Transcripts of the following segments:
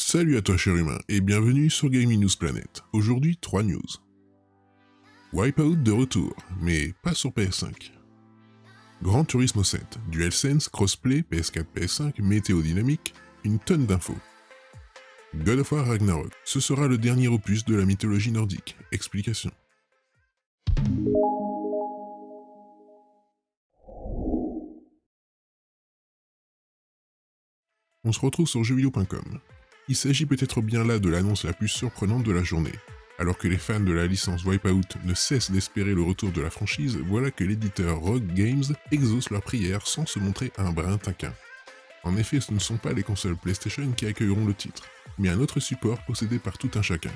Salut à toi cher humain et bienvenue sur Gaming News Planet. Aujourd'hui 3 news. Wipeout de retour, mais pas sur PS5. Gran Turismo 7, DualSense, Crossplay, PS4, PS5, météo dynamique, une tonne d'infos. God of War Ragnarok, ce sera le dernier opus de la mythologie nordique. Explication. On se retrouve sur jeuxvideo.com. Il s'agit peut-être bien là de l'annonce la plus surprenante de la journée. Alors que les fans de la licence Wipeout ne cessent d'espérer le retour de la franchise, voilà que l'éditeur Rogue Games exauce leur prière sans se montrer un brin taquin. En effet, ce ne sont pas les consoles PlayStation qui accueilleront le titre, mais un autre support possédé par tout un chacun.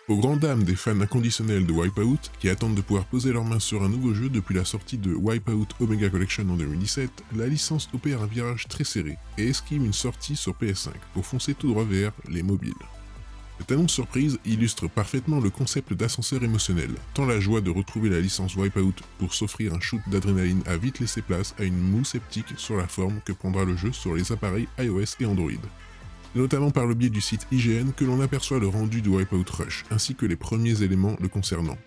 Aux grandes dames des fans inconditionnels de Wipeout, qui attendent de pouvoir poser leurs mains sur un nouveau jeu depuis la sortie de Wipeout Omega Collection en 2017, la licence opère un virage très serré et esquive une sortie sur PS5 pour foncer tout droit vers les mobiles. Cette annonce surprise illustre parfaitement le concept d'ascenseur émotionnel, tant la joie de retrouver la licence Wipeout pour s'offrir un shoot d'adrénaline a vite laissé place à une moue sceptique sur la forme que prendra le jeu sur les appareils iOS et Android. C'est notamment par le biais du site IGN que l'on aperçoit le rendu du Wipeout Rush, ainsi que les premiers éléments le concernant.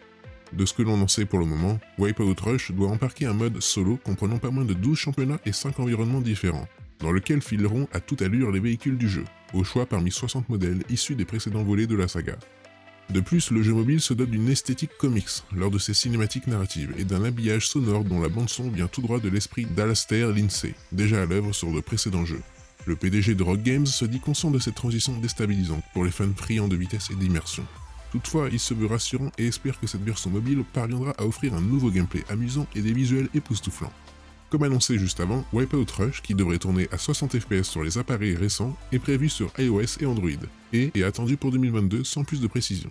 De ce que l'on en sait pour le moment, Wipeout Rush doit embarquer un mode solo comprenant pas moins de 12 championnats et 5 environnements différents, dans lequel fileront à toute allure les véhicules du jeu, au choix parmi 60 modèles issus des précédents volets de la saga. De plus, le jeu mobile se dote d'une esthétique comics lors de ses cinématiques narratives et d'un habillage sonore dont la bande-son vient tout droit de l'esprit d'Alastair Lindsay, déjà à l'œuvre sur de précédents jeux. Le PDG de Rogue Games se dit conscient de cette transition déstabilisante pour les fans friands de vitesse et d'immersion. Toutefois, il se veut rassurant et espère que cette version mobile parviendra à offrir un nouveau gameplay amusant et des visuels époustouflants. Comme annoncé juste avant, Wipeout Rush, qui devrait tourner à 60 fps sur les appareils récents, est prévu sur iOS et Android, et est attendu pour 2022 sans plus de précision.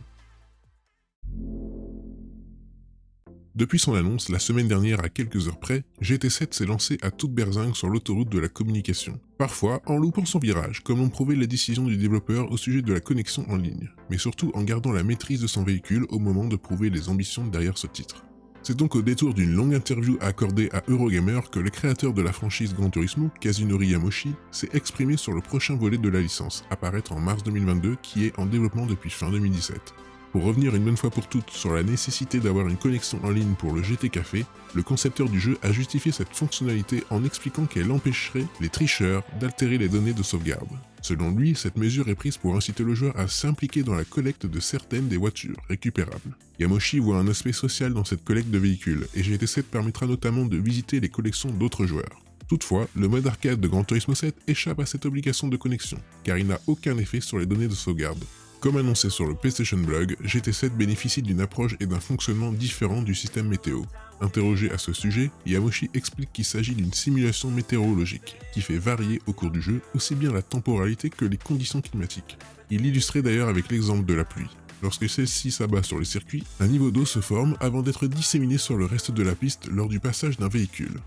Depuis son annonce, la semaine dernière à quelques heures près, GT7 s'est lancé à toute berzingue sur l'autoroute de la communication. Parfois en loupant son virage, comme l'ont prouvé les décisions du développeur au sujet de la connexion en ligne, mais surtout en gardant la maîtrise de son véhicule au moment de prouver les ambitions derrière ce titre. C'est donc au détour d'une longue interview accordée à Eurogamer que le créateur de la franchise Gran Turismo, Kazunori Yamoshi, s'est exprimé sur le prochain volet de la licence, à paraître en mars 2022, qui est en développement depuis fin 2017. Pour revenir une bonne fois pour toutes sur la nécessité d'avoir une connexion en ligne pour le GT Café, le concepteur du jeu a justifié cette fonctionnalité en expliquant qu'elle empêcherait les tricheurs d'altérer les données de sauvegarde. Selon lui, cette mesure est prise pour inciter le joueur à s'impliquer dans la collecte de certaines des voitures récupérables. Yamoshi voit un aspect social dans cette collecte de véhicules, et GT7 permettra notamment de visiter les collections d'autres joueurs. Toutefois, le mode arcade de Gran Turismo 7 échappe à cette obligation de connexion, car il n'a aucun effet sur les données de sauvegarde. Comme annoncé sur le PlayStation Blog, GT7 bénéficie d'une approche et d'un fonctionnement différent du système météo. Interrogé à ce sujet, Yamoshi explique qu'il s'agit d'une simulation météorologique, qui fait varier au cours du jeu aussi bien la temporalité que les conditions climatiques. Il illustrait d'ailleurs avec l'exemple de la pluie. Lorsque celle-ci s'abat sur le circuit, un niveau d'eau se forme avant d'être disséminé sur le reste de la piste lors du passage d'un véhicule.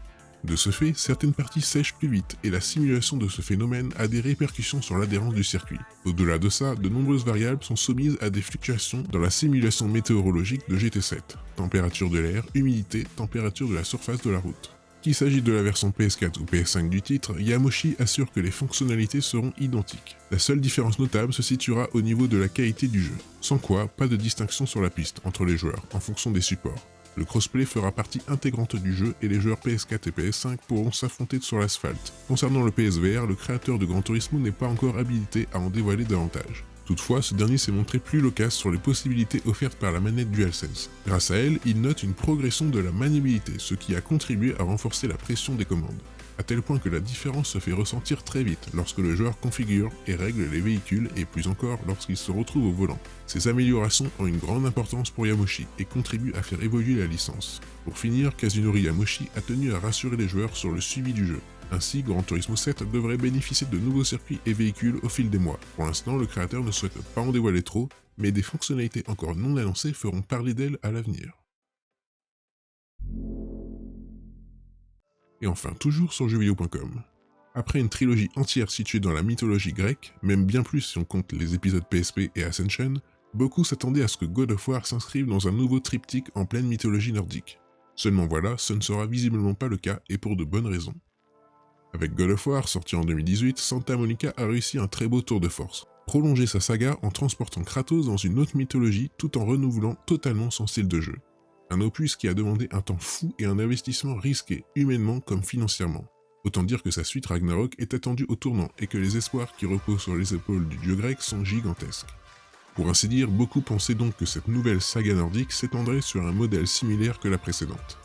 De ce fait, certaines parties sèchent plus vite et la simulation de ce phénomène a des répercussions sur l'adhérence du circuit. Au-delà de ça, de nombreuses variables sont soumises à des fluctuations dans la simulation météorologique de GT7. Température de l'air, humidité, température de la surface de la route. Qu'il s'agisse de la version PS4 ou PS5 du titre, Yamoshi assure que les fonctionnalités seront identiques. La seule différence notable se situera au niveau de la qualité du jeu, sans quoi pas de distinction sur la piste entre les joueurs en fonction des supports. Le crossplay fera partie intégrante du jeu et les joueurs PS4 et PS5 pourront s'affronter sur l'asphalte. Concernant le PSVR, le créateur de Gran Turismo n'est pas encore habilité à en dévoiler davantage. Toutefois, ce dernier s'est montré plus loquace sur les possibilités offertes par la manette DualSense. Grâce à elle, il note une progression de la maniabilité, ce qui a contribué à renforcer la pression des commandes. À tel point que la différence se fait ressentir très vite lorsque le joueur configure et règle les véhicules et plus encore lorsqu'il se retrouve au volant. Ces améliorations ont une grande importance pour Yamoshi et contribuent à faire évoluer la licence. Pour finir, Kazunori Yamoshi a tenu à rassurer les joueurs sur le suivi du jeu. Ainsi, Gran Turismo 7 devrait bénéficier de nouveaux circuits et véhicules au fil des mois. Pour l'instant, le créateur ne souhaite pas en dévoiler trop, mais des fonctionnalités encore non annoncées feront parler d'elles à l'avenir. Et enfin, toujours sur jeuxvideo.com. Après une trilogie entière située dans la mythologie grecque, même bien plus si on compte les épisodes PSP et Ascension, beaucoup s'attendaient à ce que God of War s'inscrive dans un nouveau triptyque en pleine mythologie nordique. Seulement voilà, ce ne sera visiblement pas le cas et pour de bonnes raisons. Avec God of War, sorti en 2018, Santa Monica a réussi un très beau tour de force, prolonger sa saga en transportant Kratos dans une autre mythologie tout en renouvelant totalement son style de jeu. Un opus qui a demandé un temps fou et un investissement risqué, humainement comme financièrement. Autant dire que sa suite Ragnarok est attendue au tournant et que les espoirs qui reposent sur les épaules du dieu grec sont gigantesques. Pour ainsi dire, beaucoup pensaient donc que cette nouvelle saga nordique s'étendrait sur un modèle similaire que la précédente.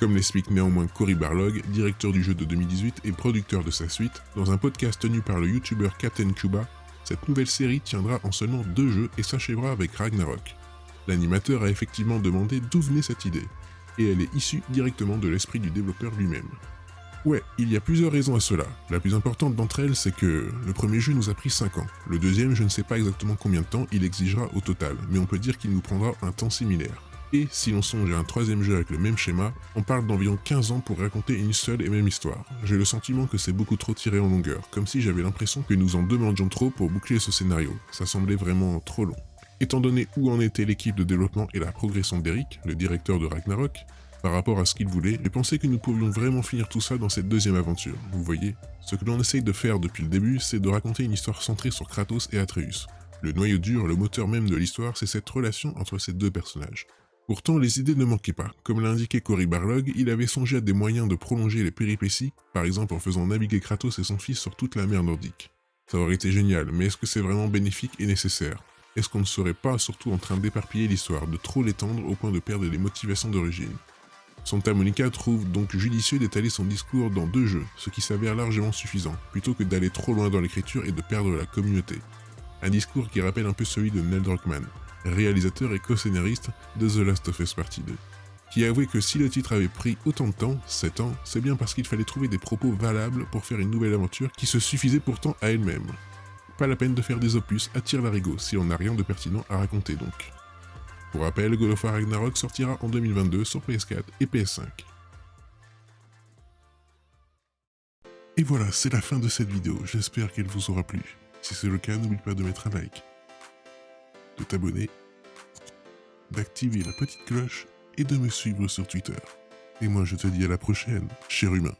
Comme l'explique néanmoins Cory Barlog, directeur du jeu de 2018 et producteur de sa suite, dans un podcast tenu par le youtubeur Captain Cuba, cette nouvelle série tiendra en seulement 2 jeux et s'achèvera avec Ragnarok. L'animateur a effectivement demandé d'où venait cette idée, et elle est issue directement de l'esprit du développeur lui-même. Ouais, il y a plusieurs raisons à cela. La plus importante d'entre elles, c'est que le premier jeu nous a pris 5 ans. Le deuxième, je ne sais pas exactement combien de temps il exigera au total, mais on peut dire qu'il nous prendra un temps similaire. Et si l'on songe à un troisième jeu avec le même schéma, on parle d'environ 15 ans pour raconter une seule et même histoire. J'ai le sentiment que c'est beaucoup trop tiré en longueur, comme si j'avais l'impression que nous en demandions trop pour boucler ce scénario. Ça semblait vraiment trop long. Étant donné où en était l'équipe de développement et la progression d'Eric, le directeur de Ragnarok, par rapport à ce qu'il voulait, j'ai pensé que nous pouvions vraiment finir tout ça dans cette deuxième aventure, vous voyez. Ce que l'on essaye de faire depuis le début, c'est de raconter une histoire centrée sur Kratos et Atreus. Le noyau dur, le moteur même de l'histoire, c'est cette relation entre ces deux personnages. Pourtant, les idées ne manquaient pas. Comme l'a indiqué Cory Barlog, il avait songé à des moyens de prolonger les péripéties, par exemple en faisant naviguer Kratos et son fils sur toute la mer nordique. Ça aurait été génial, mais est-ce que c'est vraiment bénéfique et nécessaire? Est-ce qu'on ne serait pas surtout en train d'éparpiller l'histoire, de trop l'étendre au point de perdre les motivations d'origine? Santa Monica trouve donc judicieux d'étaler son discours dans 2 jeux, ce qui s'avère largement suffisant, plutôt que d'aller trop loin dans l'écriture et de perdre la communauté. Un discours qui rappelle un peu celui de Neil Druckmann, réalisateur et co-scénariste de The Last of Us Partie 2, qui a avoué que si le titre avait pris autant de temps, 7 ans, c'est bien parce qu'il fallait trouver des propos valables pour faire une nouvelle aventure qui se suffisait pourtant à elle-même. Pas la peine de faire des opus à tire-larigot si on n'a rien de pertinent à raconter donc. Pour rappel, God of War Ragnarok sortira en 2022 sur PS4 et PS5. Et voilà, c'est la fin de cette vidéo, j'espère qu'elle vous aura plu. Si c'est le cas, n'oublie pas de mettre un like, de t'abonner, d'activer la petite cloche et de me suivre sur Twitter. Et moi je te dis à la prochaine, cher humain.